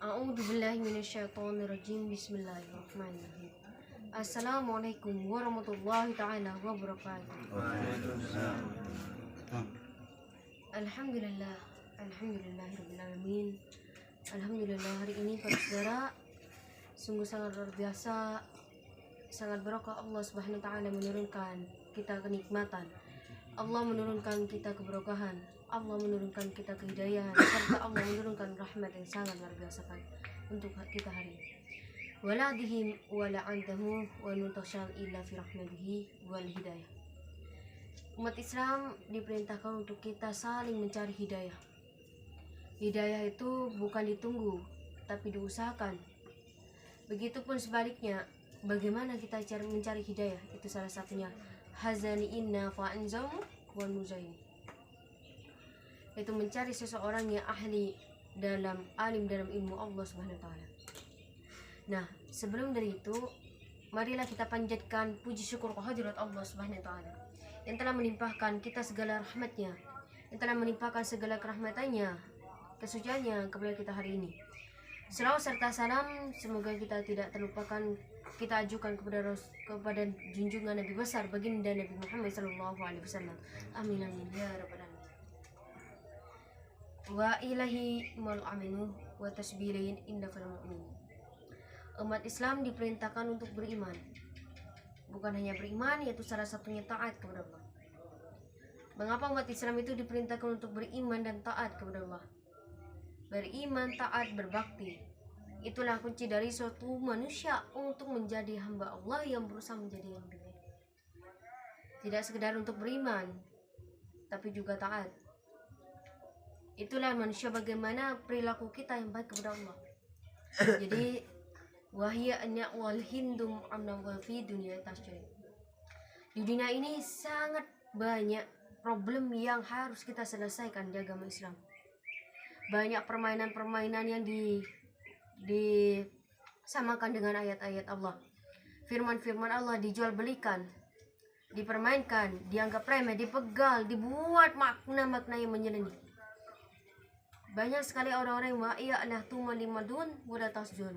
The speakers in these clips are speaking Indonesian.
A'udzubillahi minasyaitonirrajim. Bismillahirrahmanirrahim. Assalamualaikum warahmatullahi ta'ala wabarakatuh. Alhamdulillah, alhamdulillahirabbil alamin. Alhamdulillah, hari ini para saudara sungguh sangat luar biasa, sangat barokah. Allah Subhanahu wa taala menurunkan kita kenikmatan, Allah menurunkan kita keberkahan, Allah menurunkan kita kehidayahan, serta Allah menurunkan rahmat yang sangat luar biasa kan untuk kita hari ini. Wala dihim wala andahu wa nuntashal illa fi rahmatihi wal hidayah. Umat Islam diperintahkan untuk kita saling mencari hidayah. Hidayah itu bukan ditunggu, tapi diusahakan. Begitupun sebaliknya, bagaimana kita mencari hidayah? Itu salah satunya hazani inna fa'anzamu wa nuzaim. Itu mencari seseorang yang alim dalam ilmu Allah Subhanahu wa taala. Nah, sebelum dari itu, marilah kita panjatkan puji syukur kehadirat Allah Subhanahu wa taala yang telah melimpahkan kita segala rahmatnya, yang telah melimpahkan segala kerahmatannya, kesuciannya kepada kita hari ini. Selawat serta salam semoga kita tidak terlupakan kita ajukan kepada junjungan Nabi besar baginda Nabi Muhammad SAW. Amin amin ya rabbal alamin. Wa ilahi mal aminu wa tasbihin inda fil mu'min. Umat Islam diperintahkan untuk beriman. Bukan hanya beriman, yaitu salah satunya taat kepada Allah. Mengapa umat Islam itu diperintahkan untuk beriman dan taat kepada Allah? Beriman, taat, berbakti, itulah kunci dari suatu manusia untuk menjadi hamba Allah yang berusaha menjadi yang lebih baik. Tidak sekedar untuk beriman, tapi juga taat. Itulah manusia, bagaimana perilaku kita yang baik kepada Allah. Jadi wahya anna wal hindum amna wa fi dunya tasjid. Di dunia ini sangat banyak problem yang harus kita selesaikan di agama Islam. Banyak permainan-permainan yang disamakan dengan ayat-ayat Allah. Firman-firman Allah dijual belikan, dipermainkan, dianggap remeh, dipegal, dibuat makna-makna yang menyeleneh. Banyak sekali orang-orang yang wa'iya'lah tumalimadun wala tasjun.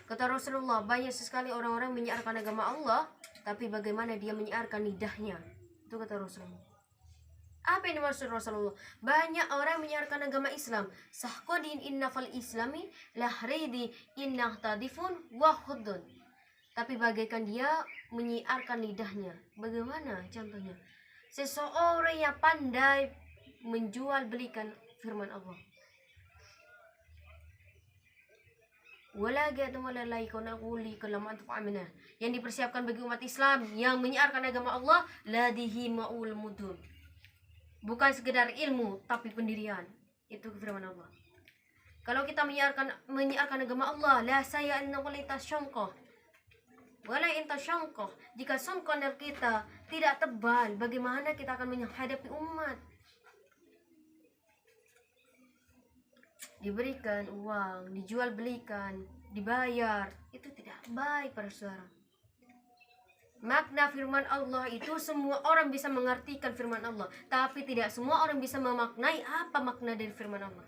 Kata Rasulullah, banyak sekali orang-orang menyiarkan agama Allah, tapi bagaimana dia menyiarkan lidahnya. Itu kata Rasulullah. Apa yang dimaksud Rasulullah? Banyak orang menyiarkan agama Islam. Sahkodin inna fal islami lahridi inna tadifun wahudun. Tapi bagaikan dia menyiarkan lidahnya. Bagaimana contohnya? Seseorang yang pandai menjual belikan firman Allah. Yang dipersiapkan bagi umat Islam yang menyiarkan agama Allah, ladihi ma'ul mudun. Bukan sekedar ilmu, tapi pendirian. Itu firman Allah. Kalau kita menyiarkan agama Allah, la saya anna walita syangkoh, wala inta syangkoh. Jika songkon kita tidak tebal, bagaimana kita akan menghadapi umat? Diberikan uang, dijual belikan, dibayar, itu tidak baik para saudara. Makna firman Allah itu semua orang bisa mengartikan firman Allah, tapi tidak semua orang bisa memaknai apa makna dari firman Allah.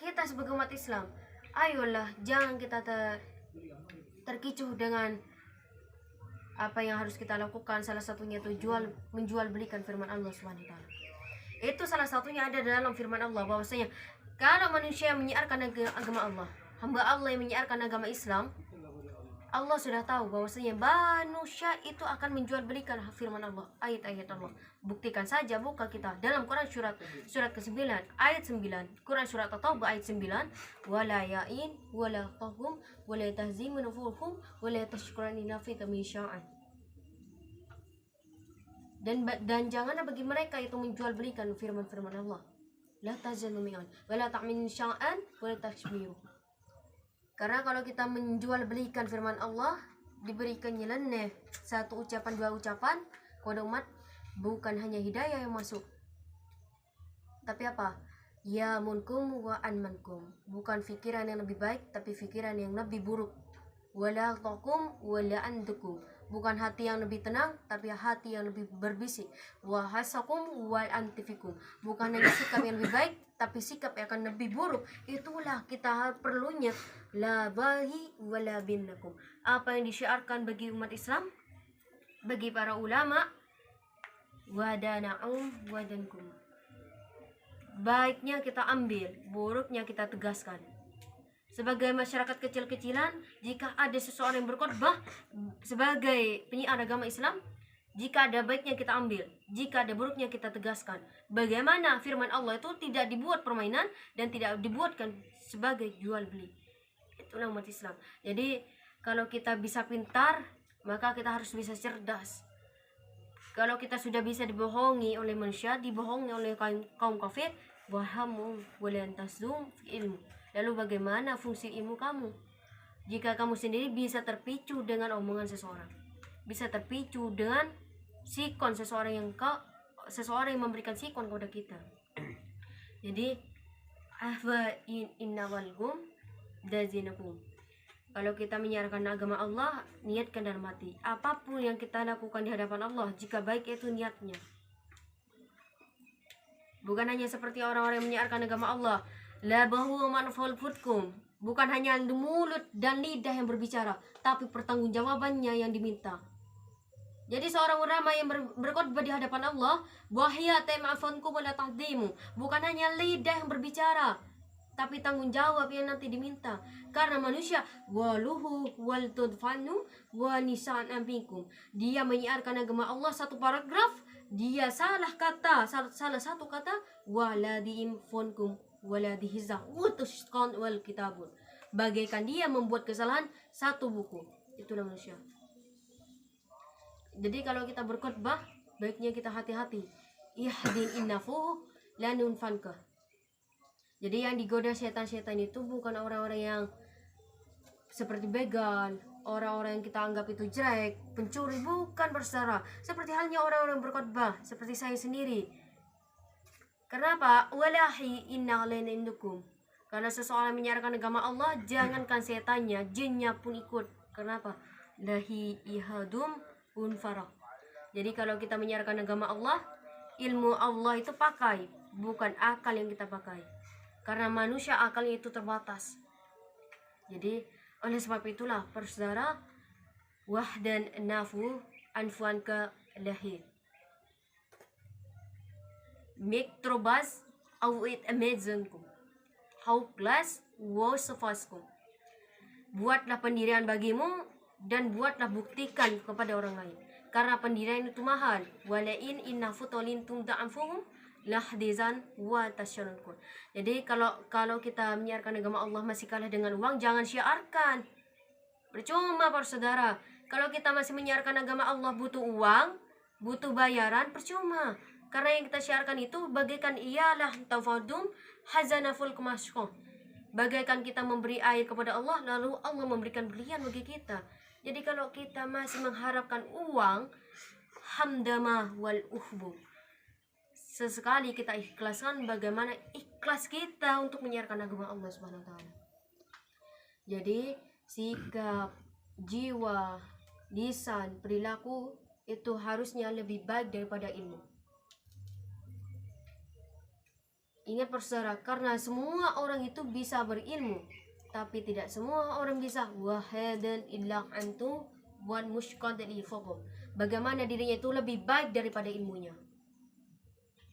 Kita sebagai umat Islam, ayolah jangan kita terkicuh dengan apa yang harus kita lakukan. Salah satunya itu menjual belikan firman Allah Subhanahu wa taala. Itu salah satunya ada dalam firman Allah, bahwasanya kalau manusia menyiarkan agama Allah, hamba Allah yang menyiarkan agama Islam, Allah sudah tahu bahwasanya manusia itu akan menjual belikan firman Allah, ayat-ayat Allah. Buktikan saja, buka kita dalam Quran surat ke-9 ayat 9, Quran surat At-Taubah ayat 9, wala ya'in wala tahum wala tahzimun fuhum wala tashkurani nafika min sya'an. Dan janganlah bagi mereka itu menjual belikan firman-firman Allah. La tazanu mi'an wala ta'min sya'an wala tashmiru. Karena kalau kita menjual belikan firman Allah, diberikan nyeleneh satu ucapan, dua ucapan kepada umat, bukan hanya hidayah yang masuk, tapi apa? Ya munkum wa anmankum. Bukan fikiran yang lebih baik, tapi fikiran yang lebih buruk. Wala takum wala andukum. Bukan hati yang lebih tenang, tapi hati yang lebih berbisik. Wa hasakum wal antifikum. Bukan hanya sikap yang lebih baik, tapi sikap yang akan lebih buruk, itulah kita perlunya la bahi wala binnakum. Apa yang disyiarkan bagi umat Islam, bagi para ulama, wadana'um wadankum. Baiknya kita ambil, buruknya kita tegaskan. Sebagai masyarakat kecil-kecilan, jika ada seseorang yang berkhotbah sebagai penyiar agama Islam, jika ada baiknya kita ambil, jika ada buruknya kita tegaskan. Bagaimana firman Allah itu tidak dibuat permainan dan tidak dibuatkan sebagai jual beli. Itulah umat Islam. Jadi kalau kita bisa pintar, maka kita harus bisa cerdas. Kalau kita sudah bisa dibohongi oleh manusia, dibohongi oleh kaum kafir, wahamu walantasum ilmu. Lalu bagaimana fungsi ilmu kamu? Jika kamu sendiri bisa terpicu dengan omongan seseorang, bisa terpicu dengan sikon seseorang yang memberikan sikon kepada kita. Jadi ahwa innawalgum dazinakum. Kalau kita menyiarkan agama Allah, niatkan dalam hati. Apapun yang kita lakukan di hadapan Allah, jika baik itu niatnya. Bukan hanya seperti orang-orang yang menyiarkan agama Allah, la bahu manfal futkum. Bukan hanya mulut dan lidah yang berbicara, tapi pertanggungjawabannya yang diminta. Jadi seorang ulama yang berkhotbah di hadapan Allah, wahya ta'afankum wala tahdimu. Bukan hanya lidah yang berbicara, tapi tanggung jawab yang nanti diminta. Karena manusia waluhu wal tudfanu wa nisan amikum. Dia menyiarkan agama Allah satu paragraf, dia salah satu kata, wala diinfonkum wala dihizah utuskan wal kitabun. Bagaikan dia membuat kesalahan satu buku. Itulah manusia. Jadi kalau kita berkhotbah, baiknya kita hati-hati. Ihdin innafu lanun fanka. Jadi yang digoda setan-setan itu bukan orang-orang yang seperti begal, orang-orang yang kita anggap itu jelek, pencuri, bukan bersaudara. Seperti halnya orang-orang berkhotbah, seperti saya sendiri. Kenapa? Walahi inna alaina indukum. Karena seseorang menyiarkan agama Allah, jangankan setannya, jinnya pun ikut. Kenapa? Lahi ihadum unfarah. Jadi kalau kita menyiarkan agama Allah, ilmu Allah itu pakai, bukan akal yang kita pakai. Karena manusia akalnya itu terbatas. Jadi oleh sebab itulah persaudara, wahdan nafu anfuan ke lahir. Miktrobas awit amazonku. Hauklas wasafasku. Buatlah pendirian bagimu dan buatlah buktikan kepada orang lain. Karena pendirian itu mahal. Walain inna futolin tumda'anfuhum lahdizan wa tasyarunkum. Jadi kalau kita menyiarkan agama Allah masih kalah dengan uang, jangan syiarkan. Percuma para saudara. Kalau kita masih menyiarkan agama Allah butuh uang, butuh bayaran, percuma. Karena yang kita syiarkan itu bagaikan ialah tafadum hazanaful kemashkoh. Bagaikan kita memberi air kepada Allah, lalu Allah memberikan berlian bagi kita. Jadi kalau kita masih mengharapkan uang, hamdamah wal uhbu. Sesekali kita ikhlaskan bagaimana ikhlas kita untuk menyiarkan agama Allah Subhanahu wa taala. Jadi sikap, jiwa, lisan, perilaku itu harusnya lebih baik daripada ilmu. Ingat persaudara, karena semua orang itu bisa berilmu, tapi tidak semua orang bisa. Wahadan illa antum wan mushqadan ifakum. Bagaimana dirinya itu lebih baik daripada ilmunya.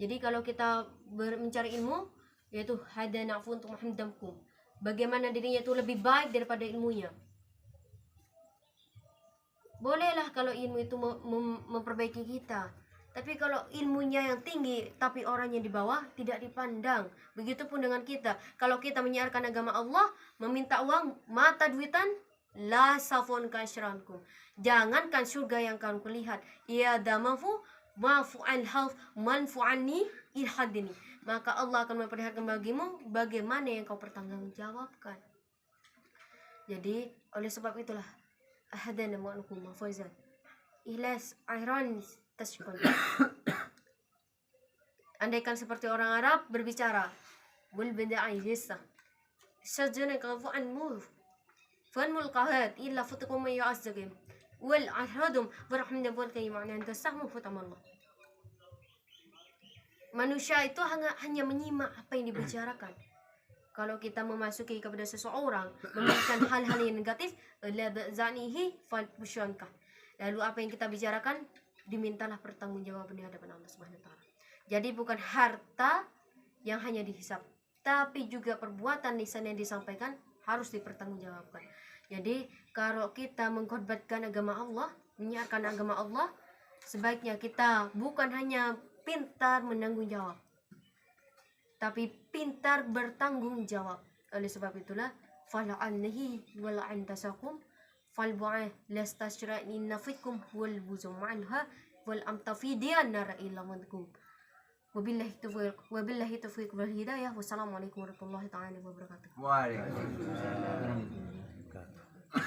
Jadi kalau kita mencari ilmu, yaitu hadanafu untuk muhammadamkum. Bagaimana dirinya itu lebih baik daripada ilmunya. Bolehlah kalau ilmu itu memperbaiki kita. Tapi kalau ilmunya yang tinggi, tapi orangnya di bawah, tidak dipandang. Begitupun dengan kita. Kalau kita menyiarkan agama Allah, meminta uang, mata duitan, la safon kasyrankum. Jangankan surga yang kamu lihat. Ya damafu, ma'fu al-haf, manfu anni, ilhadini. Maka Allah akan memperlihatkan bagimu, bagaimana yang kau pertanggungjawabkan. Jadi, oleh sebab itulah, ahadana ma'anukum mafazan. Ihlas airan tashkun. Andaikan seperti orang Arab berbicara, wal bada'i yasa sajana kafu an muf fan mulqahat illa fatakum ya'azzagim wal ahadum barhamna wal kayman anta sahmu fatamallah. Manusia itu hanya menyimak apa yang dibicarakan. Kalau kita memasuki kepada seseorang memberikan hal-hal yang negatif, la ba'zanihi falbushyanka. Lalu apa yang kita bicarakan dimintalah pertanggungjawaban di hadapan Allah Subhanahu wa taala. Jadi bukan harta yang hanya dihisap, tapi juga perbuatan lisan yang disampaikan harus dipertanggungjawabkan. Jadi kalau kita mengkhotbahkan agama Allah, menyiarkan agama Allah, sebaiknya kita bukan hanya pintar menanggung jawab, tapi pintar bertanggung jawab. Oleh sebab itulah fala'annahi wala'antasakum falbu'ah lastashra'i nafikum wal buzum anha wal amtafidian nara illa mankum. Wabillahi taufiq wal hidayah. Wassalamualaikum warahmatullahi taala wabarakatuh. Waalaikumsalam.